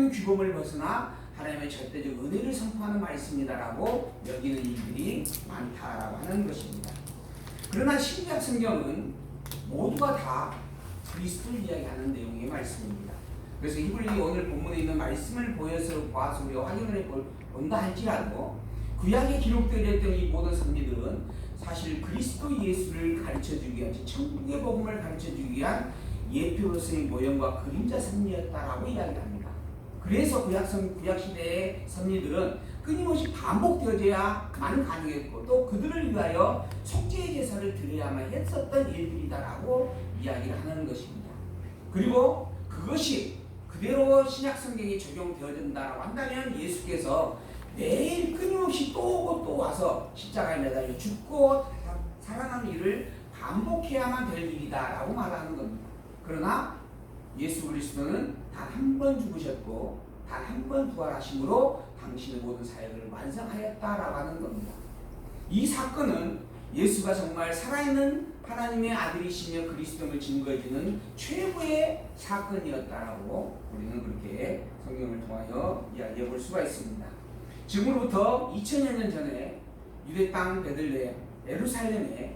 모든 규범을 벗어나 하나님의 절대적 은혜를 선포하는 말씀이다라고 여기는 이들이 많다라고 하는 것입니다. 그러나 신약 성경은 모두가 다 그리스도를 이야기하는 내용의 말씀입니다. 그래서 히브리 오늘 본문에 있는 말씀을 봐서 우리가 확인을 본다 할지라도 구약에 기록되어 있던 이 모든 선지들은 사실 그리스도 예수를 가르쳐주기 위한, 천국의 복음을 가르쳐주기 위한 예표로서의 모형과 그림자 선지였다라고 이야기합니다. 그래서 구약시대의 선지들은 끊임없이 반복되어져야만 가능했고 또 그들을 위하여 속죄의 제사를 드려야만 했었던 일들이다라고 이야기를 하는 것입니다. 그리고 그것이 그대로 신약 성경에 적용되어진다라고 한다면 예수께서 매일 끊임없이 또 오고 또 와서 십자가에 매달려 죽고 살아나는 일을 반복해야만 될 일이다라고 말하는 겁니다. 그러나 예수 그리스도는 단 한 번 죽으셨고 단 한 번 부활하심으로 당신의 모든 사역을 완성하였다라고 하는 겁니다. 이 사건은 예수가 정말 살아있는 하나님의 아들이시며 그리스도를 증거해주는 최고의 사건이었다라고 우리는 그렇게 성경을 통하여 이야기해 볼 수가 있습니다. 지금으로부터 2000여 년 전에 유대 땅 베들레헴 예루살렘에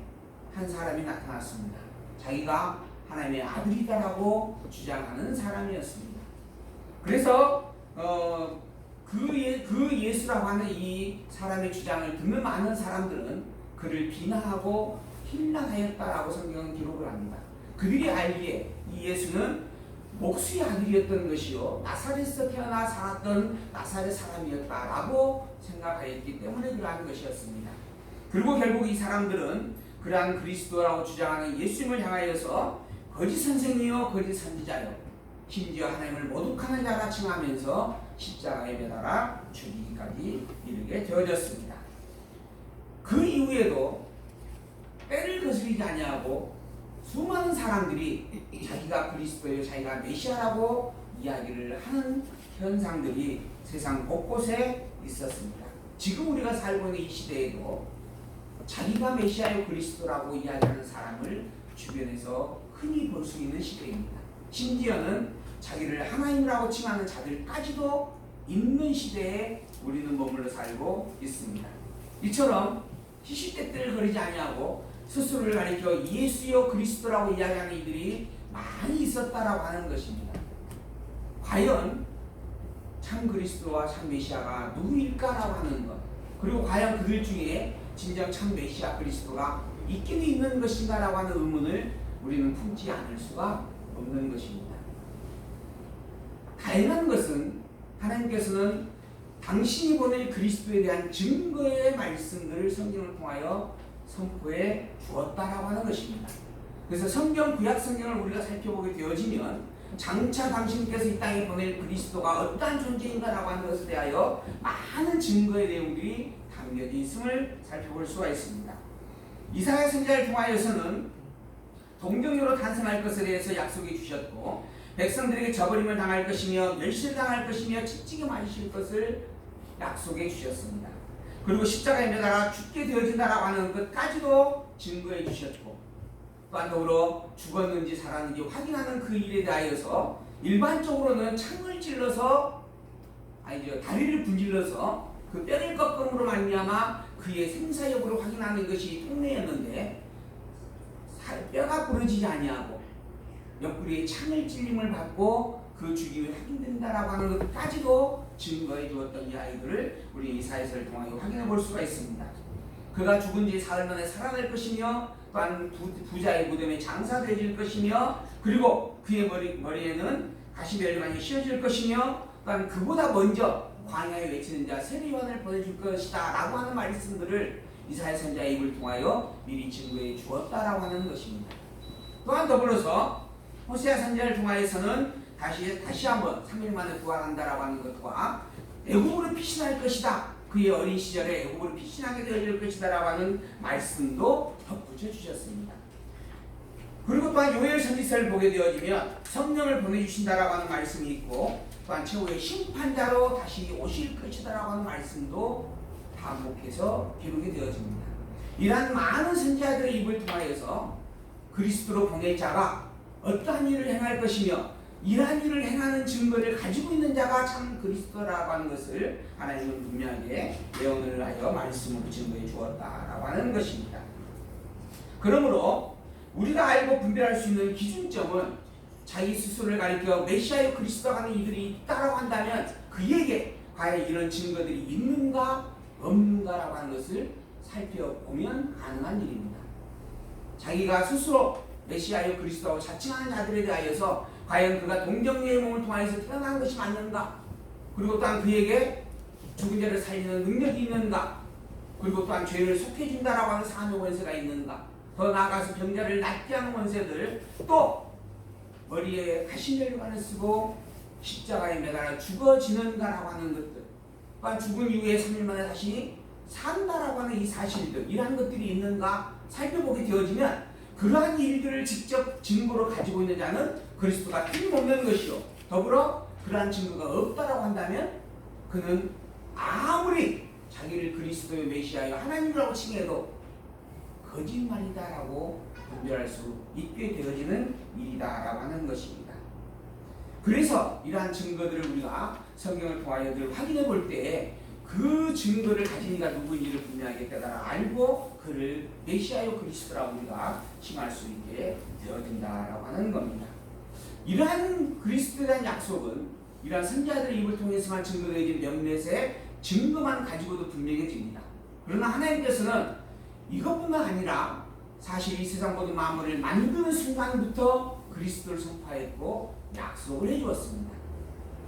한 사람이 나타났습니다. 자기가 하나님의 아들이다라고 주장하는 사람이었습니다. 그래서 그 예수라고 하는 이 사람의 주장을 듣는 많은 사람들은 그를 비난하고 힐난하였다라고 성경은 기록을 합니다. 그들이 알기에 이 예수는 목수의 아들이었던 것이요 나사렛에서 태어나 살았던 나사렛 사람이었다라고 생각하였기 때문에 그러한 것이었습니다. 그리고 결국 이 사람들은 그러한 그리스도라고 주장하는 예수님을 향하여서 거짓 선생이요 거짓 선지자요 심지어 하나님을 모독하는 자라 칭하면서 십자가에 매달아 죽이기까지 이르게 되어졌습니다. 그 이후에도 때를 거스르지 아니하고 수많은 사람들이 자기가 그리스도예요, 자기가 메시아라고 이야기를 하는 현상들이 세상 곳곳에 있었습니다. 지금 우리가 살고 있는 이 시대에도 자기가 메시아요 그리스도라고 이야기하는 사람을 주변에서 흔히 볼 수 있는 시대입니다. 심지어는 자기를 하나님이라고 칭하는 자들까지도 있는 시대에 우리는 머물러 살고 있습니다. 이처럼 시시때때를 거리지 아니하고 스스로를 가리켜 예수요 그리스도라고 이야기하는 이들이 많이 있었다라고 하는 것입니다. 과연 참 그리스도와 참 메시아가 누구일까라고 하는 것, 그리고 과연 그들 중에 진정 참 메시아 그리스도가 있긴 있는 것인가라고 하는 의문을 우리는 품지 않을 수가 없는 것입니다. 다행한 것은 하나님께서는 당신이 보낼 그리스도에 대한 증거의 말씀들을 성경을 통하여 선포해 주었다라고 하는 것입니다. 그래서 성경 구약 성경을 우리가 살펴보게 되어지면 장차 당신께서 이 땅에 보낼 그리스도가 어떠한 존재인가라고 하는 것에 대하여 많은 증거의 내용들이 담겨져 있음을 살펴볼 수가 있습니다. 이사야 선지자를 통하여서는 동정녀로 탄생할 것에 대해서 약속해 주셨고 백성들에게 저버림을 당할 것이며 멸시를 당할 것이며 채찍에 맞으실 것을 약속해 주셨습니다. 그리고 십자가에 매달아 죽게 되어진다라고 하는 것까지도 증거해 주셨고 또한 더불어 죽었는지 살았는지 확인하는 그 일에 대하여서 일반적으로는 창을 찔러서 다리를 분질러서 그 뼈를 꺾음으로 말미암아 그의 생사 여부를 확인하는 것이 통례였는데 뼈가 부러지지 아니하고 옆구리에 창을 찔림을 받고 그 죽임이 확인된다라고 하는 것까지도 증거해 주었던 이 아이들을 우리 이사야서를 통하여 확인해 볼 수가 있습니다. 그가 죽은 지 사흘 만에 살아날 것이며 또한 부자의 무덤에 장사되어질 것이며 그리고 그의 머리에는 가시벨만이 씌워질 것이며 또한 그보다 먼저 광야에 외치는 자 세례요한을 보내줄 것이다 라고 하는 말씀들을 이사야 선지자의 입을 통하여 미리 증거해 주었다라고 하는 것입니다. 또한 더불어서 호세아 선지자를 통하여서는 다시 한번 3일 만에 부활한다라고 하는 것과 애굽으로 피신할 것이다. 그의 어린 시절에 애굽으로 피신하게 되어질 것이다 라고 하는 말씀도 덧붙여 주셨습니다. 그리고 또한 요엘 선지서를 보게 되어지면 성령을 보내주신다라고 하는 말씀이 있고 또한 최후의 심판자로 다시 오실 것이다 라고 하는 말씀도 반복해서 기록이 되어집니다. 이러한 많은 선지자들의 입을 통하여서 그리스도로 보낼 자가 어떠한 일을 행할 것이며 이러한 일을 행하는 증거를 가지고 있는 자가 참 그리스도라고 하는 것을 하나님은 분명하게 예언을 하여 말씀으로 증거해 주었다라고 하는 것입니다. 그러므로 우리가 알고 분별할 수 있는 기준점은 자기 스스로를 가리켜 메시아의 그리스도가 하는 이들이 있다라고 한다면 그에게 과연 이런 증거들이 있는가 없는가라고 하는 것을 살펴보면 가능한 일입니다. 자기가 스스로 메시아의 그리스도라고 자칭하는 자들에 대하여서 과연 그가 동정녀의 몸을 통하여서 태어난 것이 맞는가? 그리고 또한 그에게 죽은 자를 살리는 능력이 있는가? 그리고 또한 죄를 속해준다라고 하는 사함의 원세가 있는가? 더 나아가서 병자를 낫게 하는 원세들, 또 머리에 가시면류관을 쓰고 십자가에 매달아 죽어지는가라고 하는 것들, 또한 죽은 이후에 3일 만에 다시 산다라고 하는 이 사실들, 이러한 것들이 있는가 살펴보게 되어지면 그러한 일들을 직접 증거로 가지고 있는 자는 그리스도가 틀림없는 것이요, 더불어 그러한 증거가 없다라고 한다면 그는 아무리 자기를 그리스도의 메시아여 하나님이라고 칭해도 거짓말이다라고 분별할 수 있게 되어지는 일이다라고 하는 것입니다. 그래서 이러한 증거들을 우리가 성경을 통하여 늘 확인해 볼 때 그 증거를 가진 이가 누구인지를 분명하게 깨달아 알고 그를 메시아요 그리스도라고 우리가 칭할 수 있게 되어진다라고 하는 겁니다. 이러한 그리스도에 대한 약속은 이러한 선지자들의 입을 통해서만 증거되어진 몇몇의 증거만 가지고도 분명해집니다. 그러나 하나님께서는 이것뿐만 아니라 사실 이 세상 모든 만물을 만드는 순간부터 그리스도를 선포하였고 약속을 해주었습니다.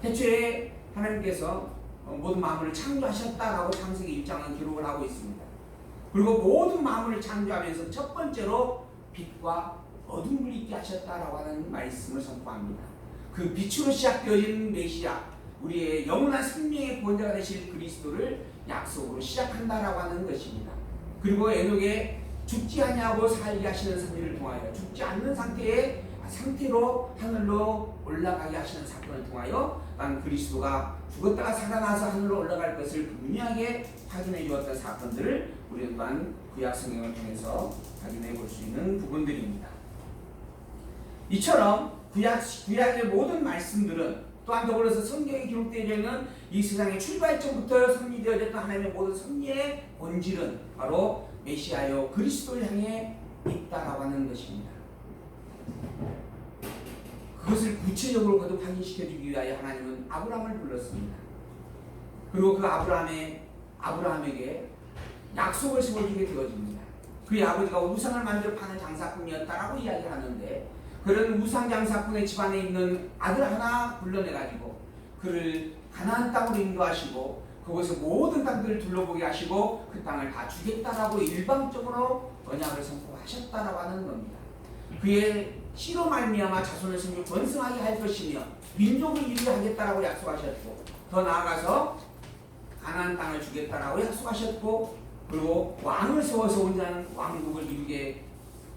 태초에 하나님께서 모든 만물을 창조하셨다라고 창세기 1장은 기록을 하고 있습니다. 그리고 모든 만물을 창조하면서 첫 번째로 빛과 어둠을 있게 하셨다라고 하는 말씀을 선포합니다. 그 빛으로 시작되어진 메시아, 우리의 영원한 생명의 구원자가 되실 그리스도를 약속으로 시작한다라고 하는 것입니다. 그리고 에녹에 죽지 아니하고 살게 하시는 섭리를 통하여 죽지 않는 상태로 하늘로 올라가게 하시는 사건을 통하여 난 그리스도가 죽었다가 살아나서 하늘로 올라갈 것을 분명하게 확인해 주었던 사건들을 우리 또한 구약 성경을 통해서 확인해 볼 수 있는 부분들입니다. 이처럼 구약의 모든 말씀들은 또한 더불어서 성경에 기록되어 있는 이 세상의 출발점부터 섭리되어졌던 하나님의 모든 섭리의 본질은 바로 메시아요 그리스도를 향해 있다라고 하는 것입니다. 그것을 구체적으로 거듭 확인시켜주기 위하여 하나님은 아브라함을 불렀습니다. 그리고 그 아브라함에게 약속을 세워주게 되어집니다. 그의 아버지가 우상을 만들어 파는 장사꾼이었다라고 이야기를 하는데 그런 우상 장사꾼의 집안에 있는 아들 하나 불러내가지고 그를 가나안 땅으로 인도하시고 그곳에 모든 땅들을 둘러보게 하시고 그 땅을 다 주겠다라고 일방적으로 언약을 선포하셨다라고 하는 겁니다. 그의 씨로 말미암아 자손을 생겨 번성하게 할 것이며 민족을 이루게 하겠다라고 약속하셨고 더 나아가서 가나안 땅을 주겠다라고 약속하셨고 그리고 왕을 세워서 온전한 왕국을 이루게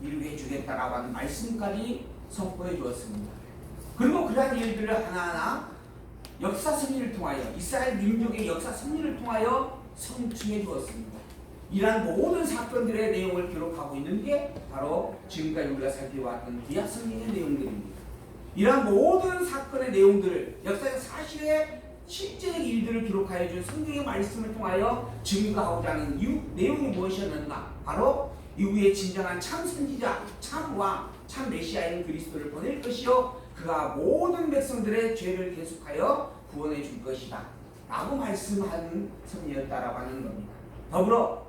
해주겠다라고 하는 말씀까지 선포해 주었습니다. 그리고 그러한 일들을 하나하나 역사 섭리를 통하여 이스라엘 민족의 역사 섭리를 통하여 성취해 주었습니다. 이러한 모든 사건들의 내용을 기록하고 있는 게 바로 지금까지 우리가 살펴왔던 구약 성경의 내용들입니다. 이러한 모든 사건의 내용들을 역사의 사실의 실제적 일들을 기록하여 준 성경의 말씀을 통하여 증거하고자 하는 내용이 무엇이었는가? 바로 이후에 진정한 참 선지자, 참 왕, 참 메시아인 그리스도를 보낼 것이요 그가 모든 백성들의 죄를 계속하여 구원해 줄 것이다 라고 말씀한 섭리였다라고 하는 겁니다. 더불어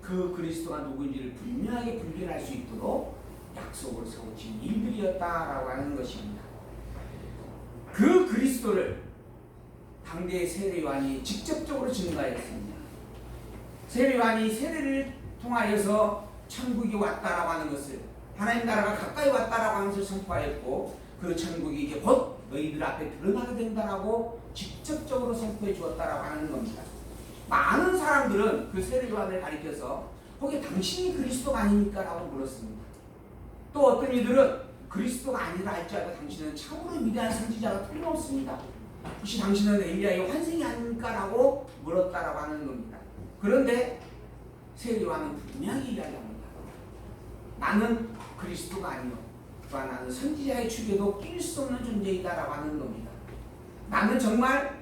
그 그리스도가 누구인지를 분명하게 분별할 수 있도록 약속을 세워진 일들이었다라고 하는 것입니다. 그 그리스도를 당대의 세례 요한이 직접적으로 증거하였습니다. 세례 요한이 세례를 통하여서 천국이 왔다라고 하는 것을 하나님 나라가 가까이 왔다라고 하는 것을 선포하였고 그 천국이 이제 곧 너희들 앞에 드러나게 된다라고 직접적으로 선포해 주었다라고 하는 겁니다. 많은 사람들은 그 세례 요한을 가리켜서 혹시 당신이 그리스도가 아닙니까? 라고 물었습니다. 또 어떤 이들은 그리스도가 아니라 할지라도 당신은 참으로 위대한 선지자가 틀림없습니다. 혹시 당신은 엘리야의 환생이 아닙니까? 라고 물었다라고 하는 겁니다. 그런데 세례 요한은 분명히 이야기합니다. 나는 그리스도가 아니요 또한 나는 선지자의 축에도 낄 수 없는 존재이다라고 하는 겁니다. 나는 정말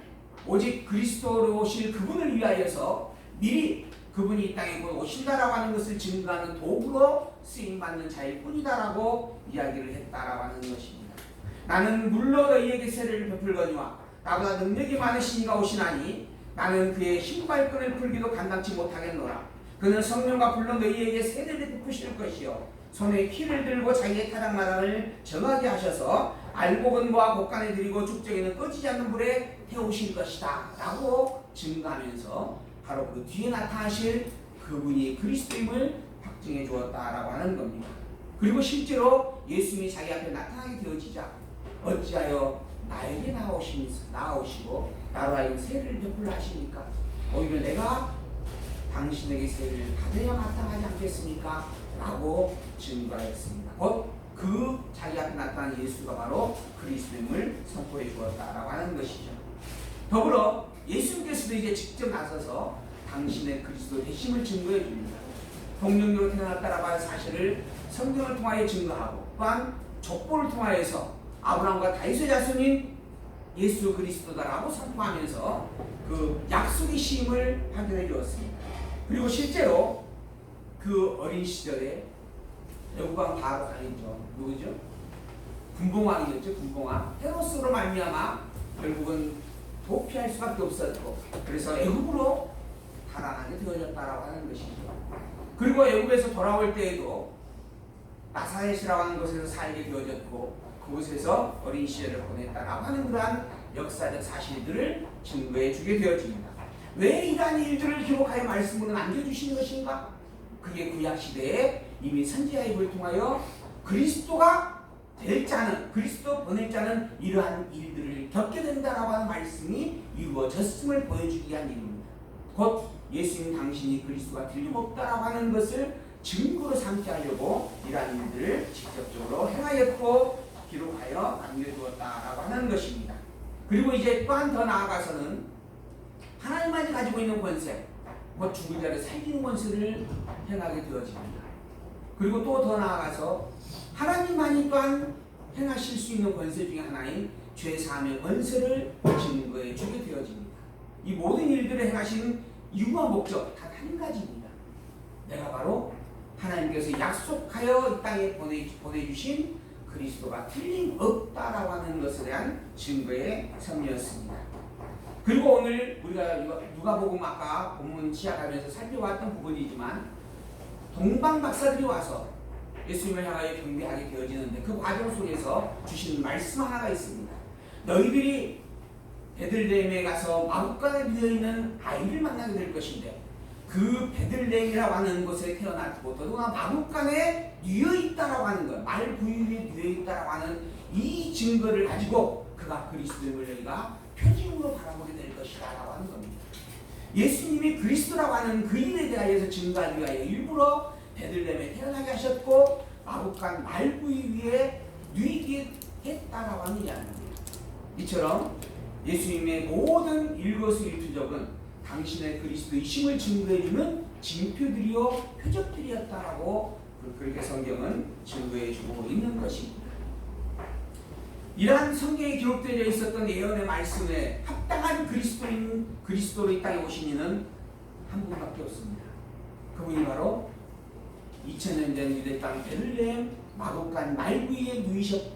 오직 그리스도로 오실 그분을 위하여서 미리 그분이 이 땅에 곧 오신다라고 하는 것을 증거하는 도구로 쓰임받는 자일 뿐이다라고 이야기를 했다라고 하는 것입니다. 나는 물로 너희에게 세례를 베풀거니와 나보다 능력이 많으신 이가 오시나니 나는 그의 신발끈을 풀기도 감당치 못하겠노라. 그는 성령과 불로 너희에게 세례를 베푸실 것이요 손에 키를 들고 자기의 타작마당을 정하게 하셔서 알곡은과 곡간에 들이고 죽정에는 꺼지지 않는 불에 태우실 것이다 라고 증거하면서 바로 그 뒤에 나타나실 그분이 그리스도임을 확증해 주었다라고 하는 겁니다. 그리고 실제로 예수님이 자기 앞에 나타나게 되어지자 어찌하여 나에게 나아오시고 나로 하여금 세례를 베풀라 하십니까? 오히려 내가 당신에게 세례를 받아야 마땅하지 않겠습니까? 라고 증거했습니다. 곧 그 자기 앞에 나타난 예수가 바로 그리스도임을 선포해 주었다라고 하는 것이죠. 더불어 예수님께서도 이제 직접 나서서 당신의 그리스도 되심을 증거해 줍니다. 동정녀로 태어났다라고 하는 사실을 성경을 통하여 증거하고 또한 족보를 통하여서 아브라함과 다윗의 자손인 예수 그리스도다라고 선포하면서 그 약속의 시임을 확인해 주었습니다. 그리고 실제로 그 어린 시절에 애국왕 바로 아니죠. 누구죠? 군봉왕이었죠. 군봉왕. 헤로스로 말미암아 결국은 도피할 수밖에 없었고 그래서 애국으로 달아나게 되어졌다라고 하는 것이죠. 그리고 애국에서 돌아올 때에도 나사렛이라고 하는 곳에서 살게 되어졌고 그곳에서 어린 시절을 보냈다라고 하는 그러한 역사적 사실들을 증거해 주게 되어집니다. 왜 이러한 일들을 기록하여 말씀으로 남겨주신 것인가? 그게 구약시대에 이미 선지자의 입을 통하여 그리스도가 될 자는 그리스도 보낼 자는 이러한 일들을 겪게 된다라고 하는 말씀이 이루어졌음을 보여주기 위한 일입니다. 곧 예수님 당신이 그리스도가 틀림없다라고 하는 것을 증거로 삼게 하려고 이러한 일들을 직접적으로 행하였고 기록하여 남겨두었다라고 하는 것입니다. 그리고 이제 또한 더 나아가서는 하나님만이 가지고 있는 권세, 곧 죽은 자를 살리는 권세를 행하게 되어집니다. 그리고 또 더 나아가서 하나님만이 또한 행하실 수 있는 권세 중에 하나인 죄사함의 권세를 증거해 주게 되어집니다. 이 모든 일들을 행하신 이유와 목적 단 한 가지입니다. 내가 바로 하나님께서 약속하여 이 땅에 보내주신 그리스도가 틀림없다라고 하는 것에 대한 증거의 셈이었습니다. 그리고 오늘 우리가 누가복음 아까 본문 시작하면서 살펴봤던 부분이지만 동방 박사들이 와서 예수님을 향하여 경배하게 되어지는데 그 과정 속에서 주신 말씀 하나가 있습니다. 너희들이 베들레헴에 가서 마구간에 누워있는 아이를 만나게 될 것인데 그 베들레헴이라고 하는 곳에 태어났고 더구나 마구간에 누워있다라고 하는 것, 말 부위 위에 누워있다라고 하는 이 증거를 가지고 그가 그리스도임을 너희가 표징으로 바라보게 될 것이다 라고 하는 겁니다. 예수님이 그리스도라고 하는 그 일에 대하여서 증거하기 위하여 일부러 베들레헴에 태어나게 하셨고 마구간 말 부위 위에 누이게 했다라고 하는 이야기입니다. 이처럼 예수님의 모든 일거수일투족은 당신의 그리스도이심을 증거해주는 징표들이요 표적들이었다라고 그렇게 성경은 증거해주고 있는 것입니다. 이러한 성경에 기록되어 있었던 예언의 말씀에 합당한 그리스도로 이 땅에 오신 이는 한 분밖에 없습니다. 그분이 바로 2000년 전 유대 땅 베들레헴 마구간 말구이에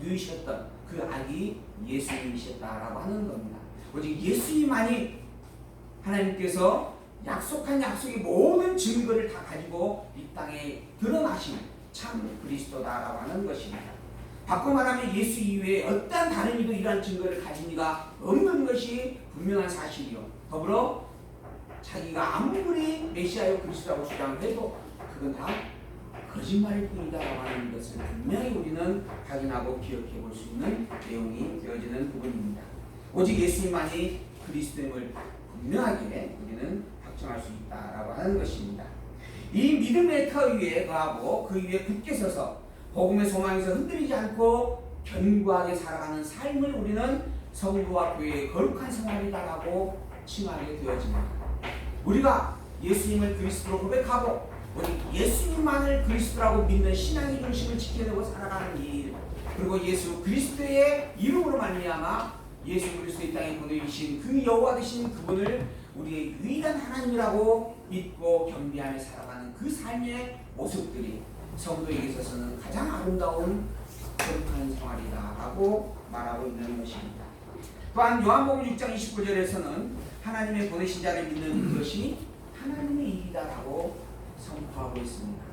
누이셨던 그 아기 예수님이셨다라고 하는 겁니다. 오직 예수님만이 하나님께서 약속한 약속의 모든 증거를 다 가지고 이 땅에 드러나신 참 그리스도다라고 하는 것입니다. 바꿔 말하면 예수 이외에 어떠한 다른 이도 이러한 증거를 가진 이가 없는 것이 분명한 사실이요. 더불어 자기가 아무리 메시아요 그리스도라고 주장해도 그건 다 거짓말일 뿐이다라고 하는 것을 분명히 우리는 확인하고 기억해 볼 수 있는 내용이 되어지는 부분입니다. 오직 예수님만이 그리스도임을 분명하게 우리는 확정할 수 있다라고 하는 것입니다. 이 믿음의 터 위에 거하고 그 위에 굳게 서서 복음의 소망에서 흔들리지 않고 견고하게 살아가는 삶을 우리는 성도와 교회의 거룩한 생활이다라고 칭하게 되어집니다. 우리가 예수님을 그리스도로 고백하고 오직 예수님만을 그리스도라고 믿는 신앙의 중심을 지켜내고 살아가는 일, 그리고 예수 그리스도의 이름으로 말미암아 예수 그리스도 이 땅에 보내주신 그 여호와 되신 그분을 우리의 유일한 하나님이라고 믿고 경배하며 살아가는 그 삶의 모습들이 성도에게 있어서는 가장 아름다운 거룩한 생활이다라고 말하고 있는 것입니다. 또한 요한복음 6장 29절에서는 하나님의 보내신 자를 믿는 그것이 하나님의 일이다라고 선포하고 있습니다.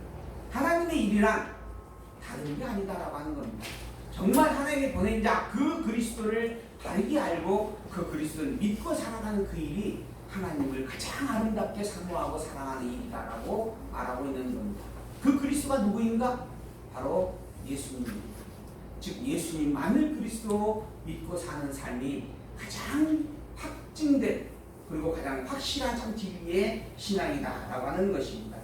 하나님의 일이란 다른 게 아니다라고 하는 겁니다. 정말 하나님이 보낸 자 그 그리스도를 바르게 알고 그 그리스도를 믿고 살아가는 그 일이 하나님을 가장 아름답게 사모하고 사랑하는 일이다라고 말하고 있는 겁니다. 그 그리스도가 누구인가? 바로 예수님입니다. 즉 예수님만을 그리스도 믿고 사는 삶이 가장 확증된 그리고 가장 확실한 참 진리의 신앙이다라고 하는 것입니다.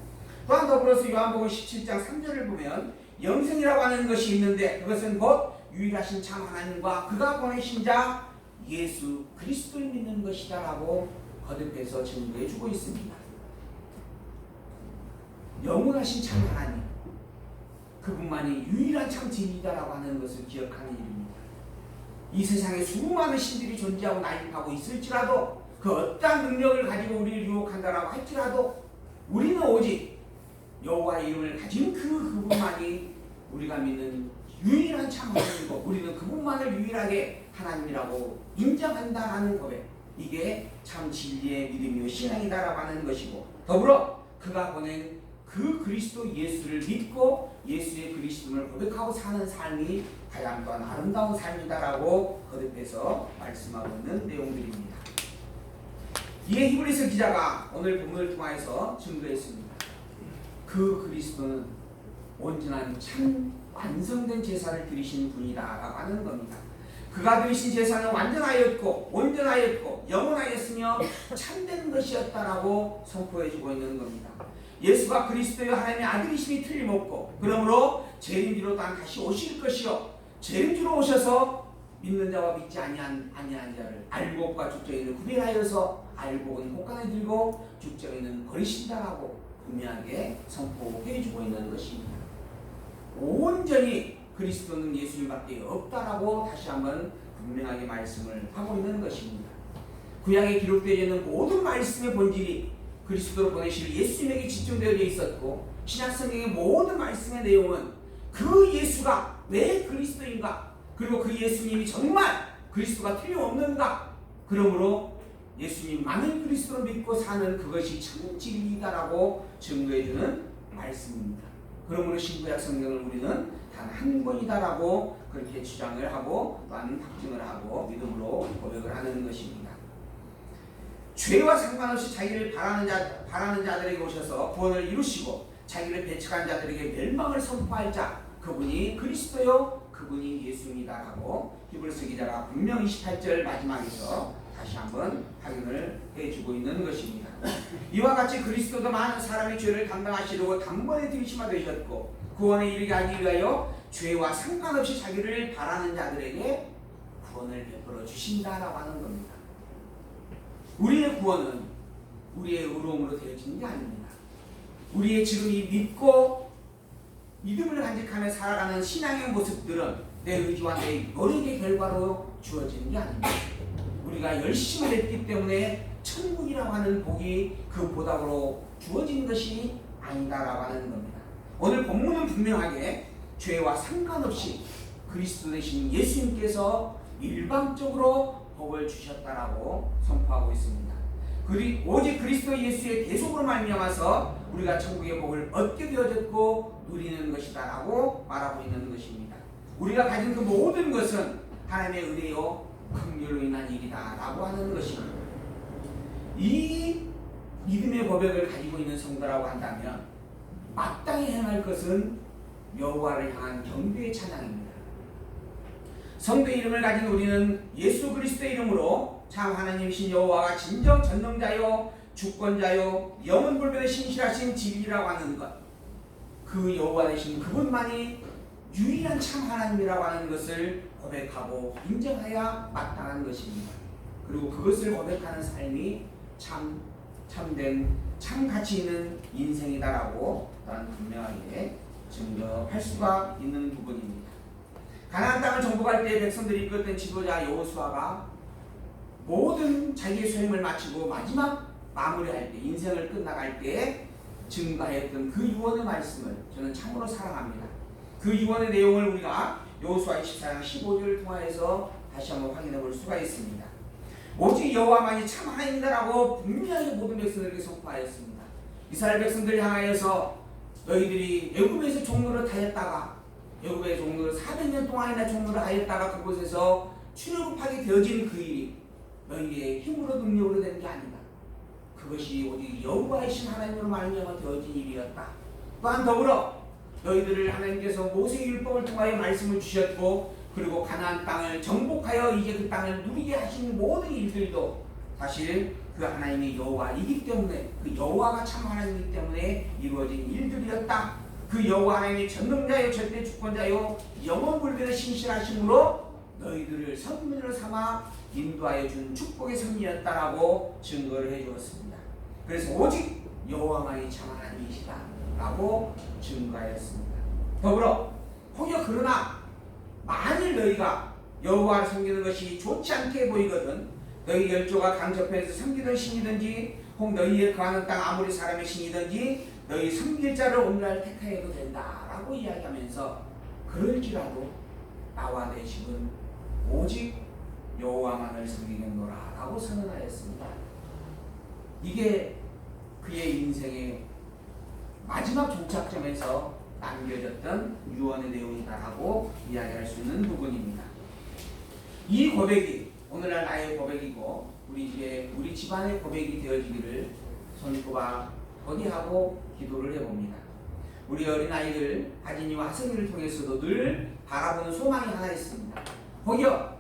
또한 더불어서 요한복음 17장 3절을 보면 영생이라고 하는 것이 있는데 그것은 곧 유일하신 참 하나님과 그가 보내신 자 예수 그리스도를 믿는 것이다라고 거듭해서 증거해주고 있습니다. 영원하신 참 하나님 그분만이 유일한 참 진리다라고 하는 것을 기억하는 일입니다. 이 세상에 수많은 신들이 존재하고 나입하고 있을지라도 그 어떠한 능력을 가지고 우리를 유혹한다라고 할지라도 우리는 오직 여호와의 이름을 가진 그분만이 우리가 믿는 유일한 참 하나님이고 우리는 그분만을 유일하게 하나님이라고 인정한다라는 고백, 이게 참 진리의 믿음이요 신앙이다라고 하는 것이고, 더불어 그가 보낸 그 그리스도 예수를 믿고 예수의 그리스도를 고백하고 사는 삶이 가장 또한 아름다운 삶이다라고 거듭해서 말씀하고 있는 내용들입니다. 이에 히브리서 기자가 오늘 본문을 통해서 증거했습니다. 그 그리스도는 온전한 참 완성된 제사를 드리신 분이다라고 하는 겁니다. 그가 드리신 제사는 완전하였고 온전하였고 영원하였으며 참된 것이었다라고 선포해주고 있는 겁니다. 예수가 그리스도의 하나님의 아들이심이 틀림없고 그러므로 재림주로 또한 다시 오실 것이요 재림주로 오셔서 믿는 자와 믿지 아니한 자를 알곡과 죽정이는 구별하여서 알곡은 곳간에 들고 죽정이는 버리신다라고 분명하게 선포해주고 있는 것입니다. 온전히 그리스도는 예수님밖에 없다라고 다시 한번 분명하게 말씀을 하고 있는 것입니다. 구약에 기록되어 있는 모든 말씀의 본질이 그리스도로 보내실 예수님에게 집중되어 있었고, 신약성경의 모든 말씀의 내용은 그 예수가 왜 그리스도인가, 그리고 그 예수님이 정말 그리스도가 틀림없는가, 그러므로 예수님만을 그리스도로 믿고 사는 그것이 참 진리다라고 증거해주는 말씀입니다. 그러므로 신구약 성경을 우리는 단 한 권이다라고 그렇게 주장을 하고 또한 확증을 하고 믿음으로 고백을 하는 것입니다. 죄와 상관없이 자기를 바라는 자들에게 오셔서 구원을 이루시고 자기를 배척한 자들에게 멸망을 선포할 자, 그분이 그리스도요 그분이 예수입니다라고 히브리서 기자가 분명 28절 마지막에서 다시 한번 확인을 해주고 있는 것입니다. 이와 같이 그리스도도 많은 사람의 죄를 담당하시려고 단번에 들이심하 되셨고 구원에 이르게 하기 위하여 죄와 상관없이 자기를 바라는 자들에게 구원을 베풀어 주신다라고 하는 겁니다. 우리의 구원은 우리의 의로움으로 되어지는 게 아닙니다. 우리의 지금 이 믿고 믿음을 간직하며 살아가는 신앙의 모습들은 내 의지와 내 노력의 결과로 주어지는 게 아닙니다. 우리가 열심히 했기 때문에 천국이라고 하는 복이 그 보답으로 주어진 것이 아니다라고 하는 겁니다. 오늘 본문은 분명하게 죄와 상관없이 그리스도 되신 예수님께서 일방적으로 복을 주셨다라고 선포하고 있습니다. 오직 그리스도 예수의 대속으로 말미암아서 우리가 천국의 복을 얻게 되어졌고 누리는 것이다라고 말하고 있는 것입니다. 우리가 가진 그 모든 것은 하나님의 은혜요 긍휼로 인한 일이다라고 하는 것입니다. 이 믿음의 고백을 가지고 있는 성도라고 한다면 마땅히 행할 것은 여호와를 향한 경배의 찬양입니다. 성도의 이름을 가진 우리는 예수 그리스도의 이름으로 참 하나님이신 여호와가 진정 전능자요 주권자요 영원불변의 신실하신 진리라고 하는 것, 그 여호와 되신 그분만이 유일한 참 하나님이라고 하는 것을 고백하고 인정해야 마땅한 것입니다. 그리고 그것을 고백하는 삶이 참된 참 가치 있는 인생이다라고 또한 분명하게 증거할 수가 있는 부분입니다. 가나안 땅을 정복할 때 백성들이 이끌었던 지도자 여호수아가 모든 자기의 소임을 마치고 마지막 마무리할 때, 인생을 끝나갈 때 증가했던 그 유언의 말씀을 저는 참으로 사랑합니다. 그 유언의 내용을 우리가 여호수아 24장 15절을 통하여서 다시 한번 확인해 볼 수가 있습니다. 오직 여호와만이 참 하나님이다라고 분명히 모든 백성들에게 선포하였습니다. 이스라엘 백성들을 향하여서 너희들이 애굽에서 종노릇 하였다가, 애굽의 종노릇 400년 동안이나 종노릇 하였다가 그곳에서 출애굽하게 되어진 그 일이 너희의 힘으로 능력으로 된 게 아니다. 그것이 오직 여호와이신 하나님으로 말미암아 되어진 일이었다. 또한 더불어 너희들을 하나님께서 모세의 율법을 통하여 말씀을 주셨고, 그리고 가나안 땅을 정복하여 이제 그 땅을 누리게 하신 모든 일들도 사실 그 하나님의 여호와이기 때문에, 그 여호와가 참 하나님이기 때문에 이루어진 일들이었다. 그 여호와 하나님이 전능자요 절대 주권자요 영원불변의 신실하심으로 너희들을 선민으로 삼아 인도하여 준 축복의 섭리였다라고 증거를 해주었습니다. 그래서 오직 여호와만이 참 하나님이시다 라고 증거하였습니다. 더불어 혹여 그러나 만일 너희가 여호와를 섬기는 것이 좋지 않게 보이거든 너희 열조가 강저편에서 섬기던 신이든지 혹 너희의 거하는 땅 아무리 사람의 신이든지 너희 섬길 자를 오늘날 택하여도 된다라고 이야기하면서 그럴지라도 나와 내 집은 오직 여호와만을 섬기겠노라 라고 선언하였습니다. 이게 그의 인생의 마지막 종착점에서 남겨졌던 유언의 내용이다라고 이야기할 수 있는 부분입니다. 이 고백이 오늘날 나의 고백이고 우리 집안의 고백이 되어지기를 손꼽아 거기하고 기도를 해봅니다. 우리 어린아이들 하진이와 하승이를 통해서도 늘 바라보는 소망이 하나 있습니다. 혹여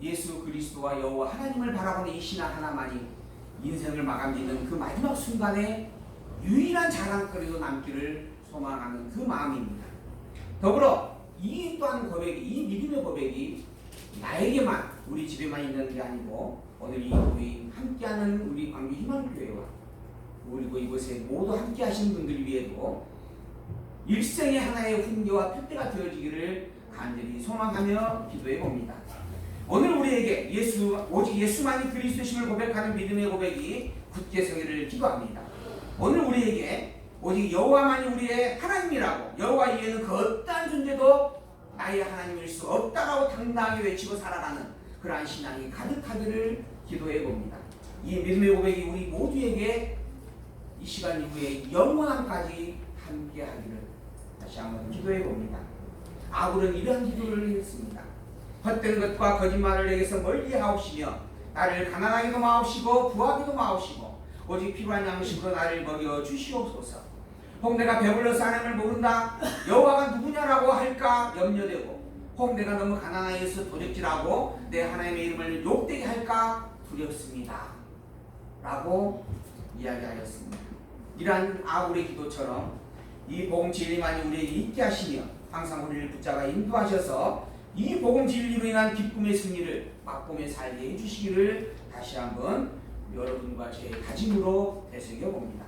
예수 그리스도와 여호와 하나님을 바라보는 이 신앙 하나만이 인생을 마감짓는 그 마지막 순간에 유일한 자랑거리로 남기를 소망하는 그 마음입니다. 더불어 이 또한 고백이, 이 믿음의 고백이 나에게만, 우리 집에만 있는 게 아니고 오늘 이 교회 함께하는 우리 광주 희망교회와 그리고 이곳에 모두 함께하신 분들 위에도 일생의 하나의 훈계와 표대가 되어지기를 간절히 소망하며 기도해 봅니다. 오늘 우리에게 오직 예수만이 그리스도심을 고백하는 믿음의 고백이 굳게 서기를 기도합니다. 오늘 우리에게 오직 여호와만이 우리의 하나님이라고, 여호와 이외에는 그 어떠한 존재도 나의 하나님일 수 없다라고 당당하게 외치고 살아가는 그러한 신앙이 가득하기를 기도해 봅니다. 이 믿음의 고백이 우리 모두에게 이 시간 이후에 영원함까지 함께하기를 다시 한번 기도해 봅니다. 아굴은 이러한 기도를 했습니다. 헛된 것과 거짓말을 내게서 멀리 하옵시며 나를 가난하게도 마옵시고 부하게도 마옵시고 오직 필요한 양식으로 나를 먹여 주시옵소서. 혹 내가 배불러서 하나님을 모른다, 여호와가 누구냐라고 할까 염려되고, 혹 내가 너무 가난하여서 도적질하고 내 하나님의 이름을 욕되게 할까 두렵습니다 라고 이야기하였습니다. 이러한 아굴의 기도처럼 이 복음 진리만이 우리에게 있게 하시며 항상 우리를 붙잡아 인도하셔서 이 복음 진리로 인한 기쁨의 승리를 맛보며 살게 해주시기를 다시 한번 여러분과 제 다짐으로 되새겨 봅니다.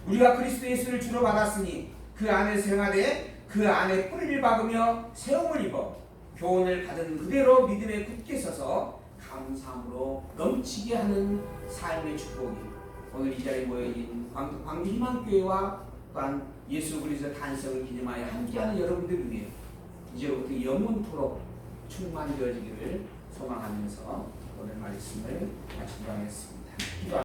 우리가 그리스도 예수를 주로 받았으니 그 안에 생활에 그 안에 뿌리를 박으며 세움을 입어 교훈을 받은 그대로 믿음에 굳게 서서 감사함으로 넘치게 하는 삶의 축복이 오늘 이 자리에 모여진 광주 희망교회와 또한 예수 그리스도 탄생을 기념하여 함께하는 여러분들 위해 이제부터 영원토록 충만되어지기를 소망하면서 오늘 말씀을 마치도록 하겠습니다.